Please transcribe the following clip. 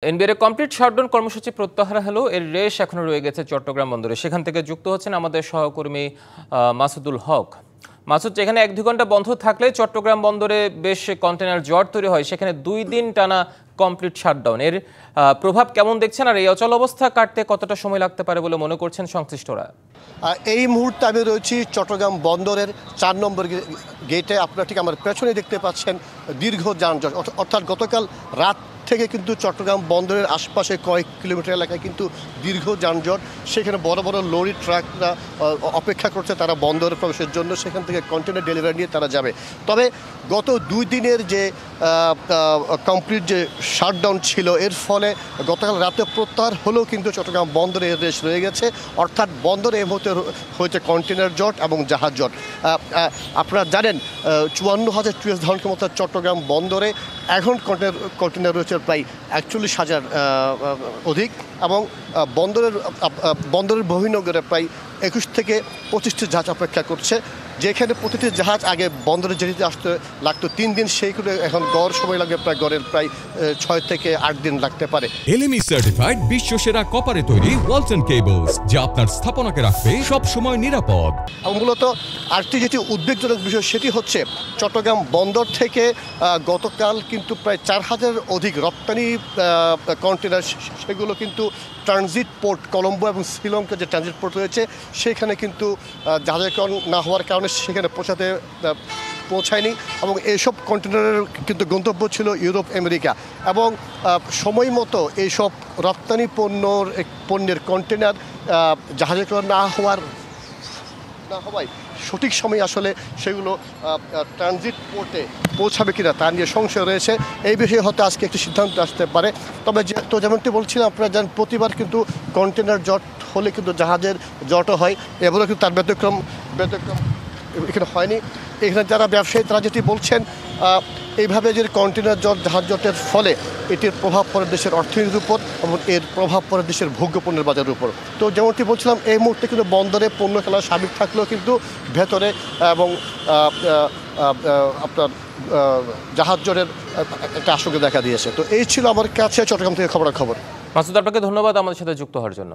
NBR complete shutdown কর্মসূচি প্রত্যাহার হলো এর রেশ এখনো রয়ে গেছে চট্টগ্রাম বন্দরে। সেখান থেকে যুক্ত হচ্ছেন আমাদের সহকর্মী মাসুদুল হক। মাসুদ, যেখানে 1-2 ঘন্টা বন্ধ থাকলে চট্টগ্রাম বন্দরে বেশ কন্টেনার জট তৈরি হয়, সেখানে 2 দিন টানা কমপ্লিট শাটডাউন, এর প্রভাব কেমন দেখছেন আর এই অচল অবস্থা কাটতে কতটা সময় লাগতে পারে বলে মনে করছেন সংশ্লিষ্টরা? এই মুহূর্তে আমি রয়েছি চট্টগ্রাম বন্দরের 4 নম্বর গেটে। আপনারা ঠিক আমার পেছনে দেখতে পাচ্ছেন দীর্ঘ যানজট, অর্থাৎ গতকাল রাত থেকে কিন্তু চট্টগ্রাম বন্দরের আশপাশে কয়েক কিলোমিটার এলাকায় কিন্তু দীর্ঘ যানজট। সেখানে বড় বড় লরি ট্রাকরা অপেক্ষা করছে তারা বন্দরে প্রবেশের জন্য, সেখান থেকে কন্টেনার ডেলিভারি নিয়ে তারা যাবে। তবে গত 2 দিনের যে কমপ্লিট যে শাটডাউন ছিল, এর ফলে গতকাল রাতে প্রত্যাহার হলেও কিন্তু চট্টগ্রাম বন্দরে এর রেশ রয়ে গেছে। অর্থাৎ বন্দরে এই মুহূর্তে হয়েছে কন্টেনার জট এবং জাহাজ জট। আপনারা জানেন 54,000 TEU ধারণ ক্ষমতা চট্টগ্রাম বন্দরে, এখন কন্টেনার রয়েছে প্রায় 41,000 অধিক, এবং বন্দরের বহির্নোঙরে প্রায় 21 থেকে 25টি জাহাজ অপেক্ষা করছে। যেখানে প্রতিটি জাহাজ আগে বন্দরে যেতে আসতে লাগতো 3 দিন, সেইগুলো এখন গড় সময় লাগবে প্রায় 6 থেকে 8 দিন লাগতে পারে। LME সার্টিফাইড বিশ্বসেরা কপারে তৈরি ওয়ালটন কেবলস, যা আপনার স্থাপনাকে রাখবে সব সময় নিরাপদ। এবং মূলত আরেকটি যেটি উদ্বেগজনক বিষয়, সেটি হচ্ছে চট্টগ্রাম বন্দর থেকে গতকাল কিন্তু প্রায় 4,000 অধিক রপ্তানি কন্টেনার, সেগুলো কিন্তু ট্রানজিট পোর্ট কলম্বো এবং শ্রীলঙ্কা যে ট্রানজিট পোর্ট রয়েছে, সেখানে কিন্তু জাহাজীকরণ না হওয়ার কারণে সেখানে পৌঁছায়নি, এবং এইসব কন্টেনারের কিন্তু গন্তব্য ছিল ইউরোপ, আমেরিকা। এবং সময় মতো এইসব রপ্তানি পণ্যের কন্টেনার জাহাজীকরণ না হওয়ায় সঠিক সময় আসলে সেগুলো ট্রানজিট পোর্টে পৌঁছাবে কিনা তা নিয়ে সংশয় রয়েছে। এই বিষয়ে হয়তো আজকে একটি সিদ্ধান্ত আসতে পারে। তবে যেমনটি বলছিলাম, আপনারা জানেন প্রতিবার কিন্তু কন্টেনার জট হলে কিন্তু জাহাজের জটও হয়, এবারও কিন্তু তার ব্যতিক্রম এখানে হয়নি। এখানে যারা ব্যবসায়ী তারা যেটি বলছেন, এইভাবে যে কন্টেনার জট, জাহাজ জটের ফলে এটির প্রভাব পড়ে দেশের অর্থনীতির উপর এবং এর প্রভাব পড়ে দেশের ভোগ্য পণ্যের বাজারের উপর। তো যেমনটি বলছিলাম, এই মুহূর্তে কিন্তু বন্দরে পণ্য খেলা স্বাভাবিক থাকলেও কিন্তু ভেতরে এবং আপনার জাহাজ জটের একটা আশঙ্কা দেখা দিয়েছে। তো এই ছিল আমার কাছে চট্টগ্রাম থেকে খবর। মাসুদ, আপনাকে ধন্যবাদ আমাদের সাথে যুক্ত হওয়ার জন্য।